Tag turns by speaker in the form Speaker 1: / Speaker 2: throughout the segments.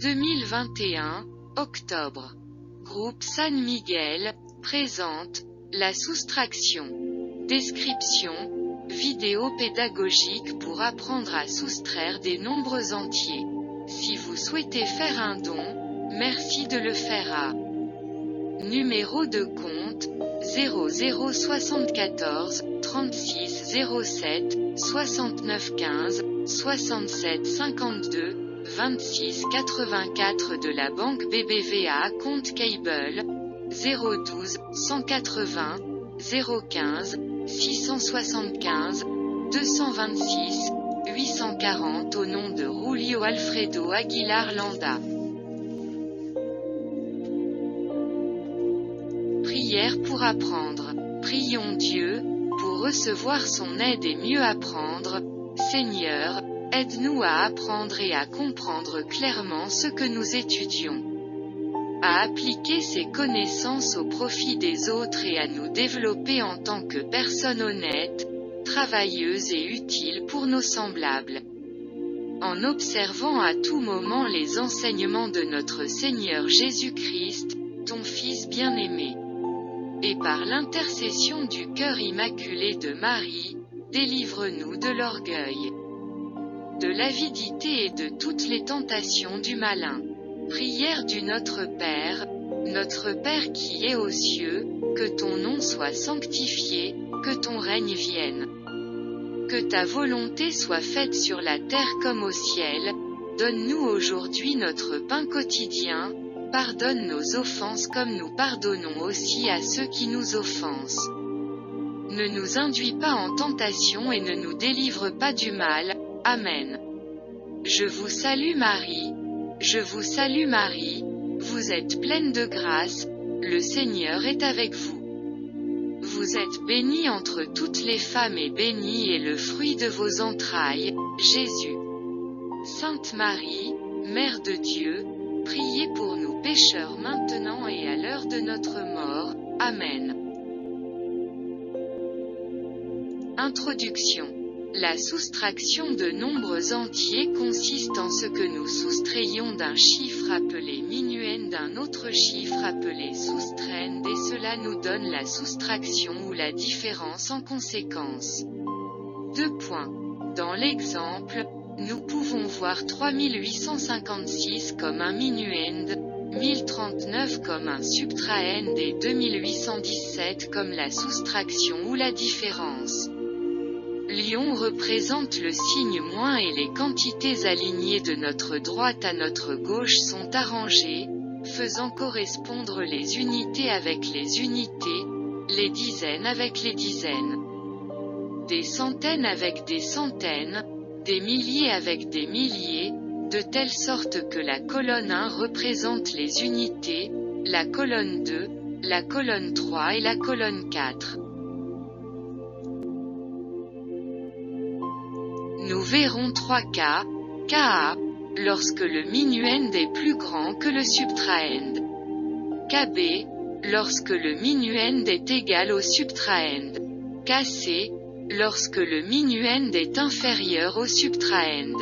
Speaker 1: 2021, octobre. Groupe San Miguel, présente, la soustraction. Description, vidéo pédagogique pour apprendre à soustraire des nombres entiers. Si vous souhaitez faire un don, merci de le faire à numéro de compte 0074 36 07 69 15 67 52 26 84 de la banque BBVA compte Cable 012 180 015 675 226 840 au nom de Julio Alfredo Aguilar Landa. Prière pour apprendre. Prions Dieu, pour recevoir son aide et mieux apprendre. Seigneur, aide-nous à apprendre et à comprendre clairement ce que nous étudions. À appliquer ces connaissances au profit des autres et à nous développer en tant que personnes honnêtes, travailleuses et utiles pour nos semblables. En observant à tout moment les enseignements de notre Seigneur Jésus-Christ, ton Fils bien-aimé. Et par l'intercession du cœur immaculé de Marie, délivre-nous de l'orgueil, de l'avidité et de toutes les tentations du malin. Prière du Notre Père qui es aux cieux, que ton nom soit sanctifié, que ton règne vienne. Que ta volonté soit faite sur la terre comme au ciel. Donne-nous aujourd'hui notre pain quotidien. Pardonne nos offenses comme nous pardonnons aussi à ceux qui nous offensent. Ne nous induis pas en tentation et ne nous délivre pas du mal. Amen. Je vous salue Marie. Je vous salue Marie. Vous êtes pleine de grâce. Le Seigneur est avec vous. Vous êtes bénie entre toutes les femmes et béni est le fruit de vos entrailles, Jésus. Sainte Marie, Mère de Dieu, priez pour nous pécheurs maintenant et à l'heure de notre mort. Amen. Introduction. La soustraction de nombres entiers consiste en ce que nous soustrayons d'un chiffre appelé minuend d'un autre chiffre appelé soustraend et cela nous donne la soustraction ou la différence en conséquence. 2 points. Dans l'exemple, nous pouvons voir 3856 comme un minuend, 1039 comme un subtraend et 2817 comme la soustraction ou la différence. Lion représente le signe moins et les quantités alignées de notre droite à notre gauche sont arrangées, faisant correspondre les unités avec les unités, les dizaines avec les dizaines, des centaines avec des centaines, des milliers avec des milliers, de telle sorte que la colonne 1 représente les unités, la colonne 2, la colonne 3 et la colonne 4. Nous verrons 3 cas, Ka, lorsque le minuend est plus grand que le subtraend. Kb, lorsque le minuend est égal au subtraend. Kc, lorsque le minuend est inférieur au subtraend.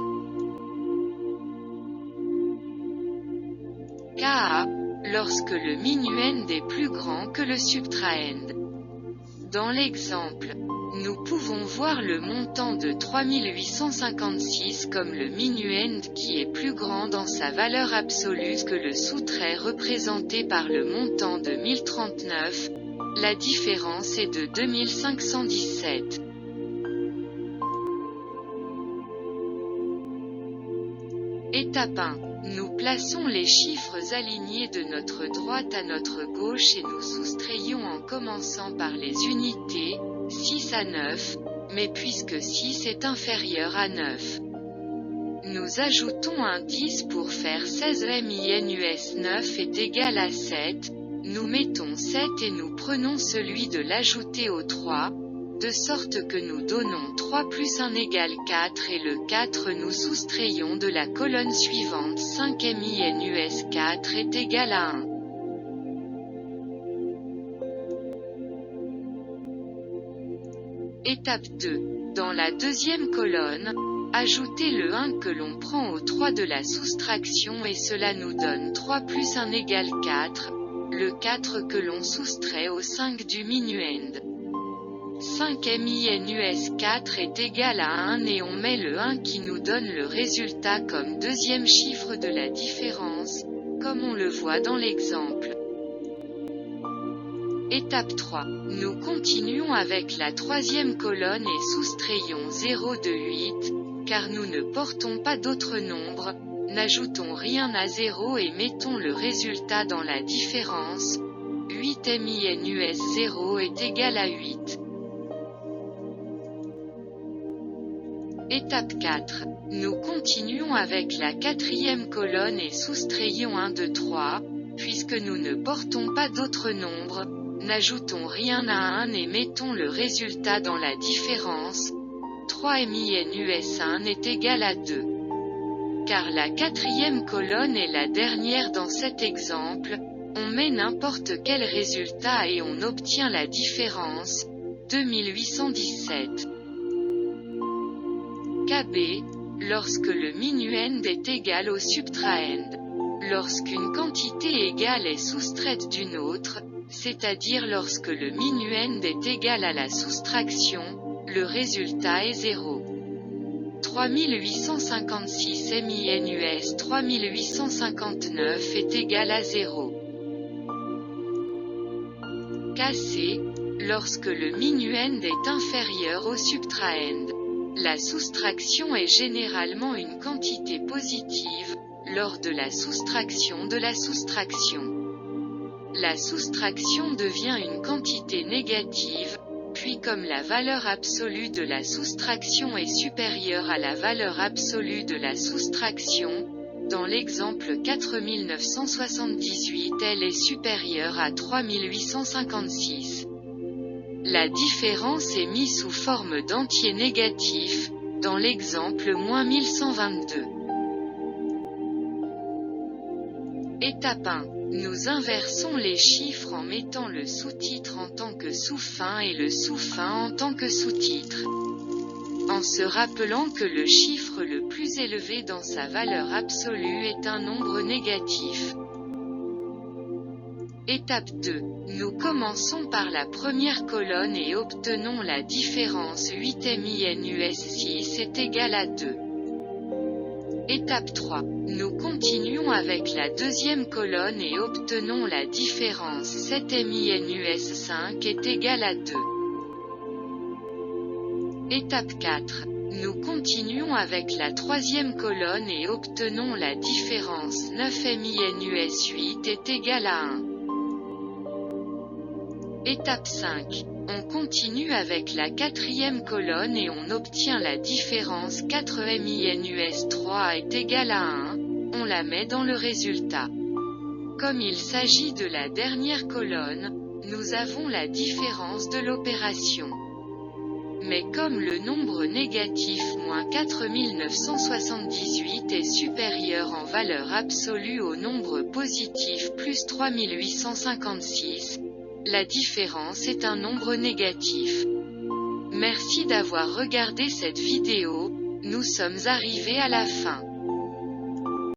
Speaker 1: Ka, lorsque le minuend est plus grand que le subtraend. Dans l'exemple, nous pouvons voir le montant de 3856 comme le minuend qui est plus grand dans sa valeur absolue que le soustrait représenté par le montant de 1039, la différence est de 2517. Étape 1. Nous plaçons les chiffres alignés de notre droite à notre gauche et nous soustrayons en commençant par les unités, 6 à 9, mais puisque 6 est inférieur à 9. Nous ajoutons un 10 pour faire 16 minus 9 est égal à 7, nous mettons 7 et nous prenons celui de l'ajouter au 3, de sorte que nous donnons 3 plus 1 égale 4 et le 4 nous soustrayons de la colonne suivante 5 minus 4 est égal à 1. Étape 2. Dans la deuxième colonne, Ajoutez le 1 que l'on prend au 3 de la soustraction et cela nous donne 3 plus 1 égale 4, le 4 que l'on soustrait au 5 du minuend. 5 minus 4 est égal à 1 et on met le 1 qui nous donne le résultat comme deuxième chiffre de la différence, comme on le voit dans l'exemple. Étape 3. Nous continuons avec la troisième colonne et soustrayons 0 de 8, car nous ne portons pas d'autres nombres, n'ajoutons rien à 0 et mettons le résultat dans la différence. 8 minus 0 est égal à 8. Étape 4. Nous continuons avec la quatrième colonne et soustrayons 1 de 3, puisque nous ne portons pas d'autres nombres, n'ajoutons rien à 1 et mettons le résultat dans la différence. 3 minus 1 est égal à 2. Car la quatrième colonne est la dernière dans cet exemple, on met n'importe quel résultat et on obtient la différence, 2817. KB, lorsque le minuend est égal au subtraend. Lorsqu'une quantité égale est soustraite d'une autre, c'est-à-dire lorsque le minuend est égal à la soustraction, le résultat est 0. 3856 minus 3859 est égal à 0. KC, lorsque le minuend est inférieur au subtraend. La soustraction est généralement une quantité positive, lors de la soustraction de la soustraction. La soustraction devient une quantité négative, puis comme la valeur absolue de la soustraction est supérieure à la valeur absolue de la soustraction, dans l'exemple 4978 elle est supérieure à 3856. La différence est mise sous forme d'entier négatif, dans l'exemple -1122. Étape 1. Nous inversons les chiffres en mettant le sous-titre en tant que sous-fin et le sous-fin en tant que sous-titre. En se rappelant que le chiffre le plus élevé dans sa valeur absolue est un nombre négatif. Étape 2. Nous commençons par la première colonne et obtenons la différence 8 minus 6 est égal à 2. Étape 3. Nous continuons avec la deuxième colonne et obtenons la différence 7 minus 5 est égal à 2. Étape 4. Nous continuons avec la troisième colonne et obtenons la différence 9 minus 8 est égal à 1. Étape 5. On continue avec la quatrième colonne et on obtient la différence 4 minus 3 est égal à 1, on la met dans le résultat. Comme il s'agit de la dernière colonne, nous avons la différence de l'opération. Mais comme le nombre négatif -4978 est supérieur en valeur absolue au nombre positif plus 3856, la différence est un nombre négatif. Merci d'avoir regardé cette vidéo, nous sommes arrivés à la fin.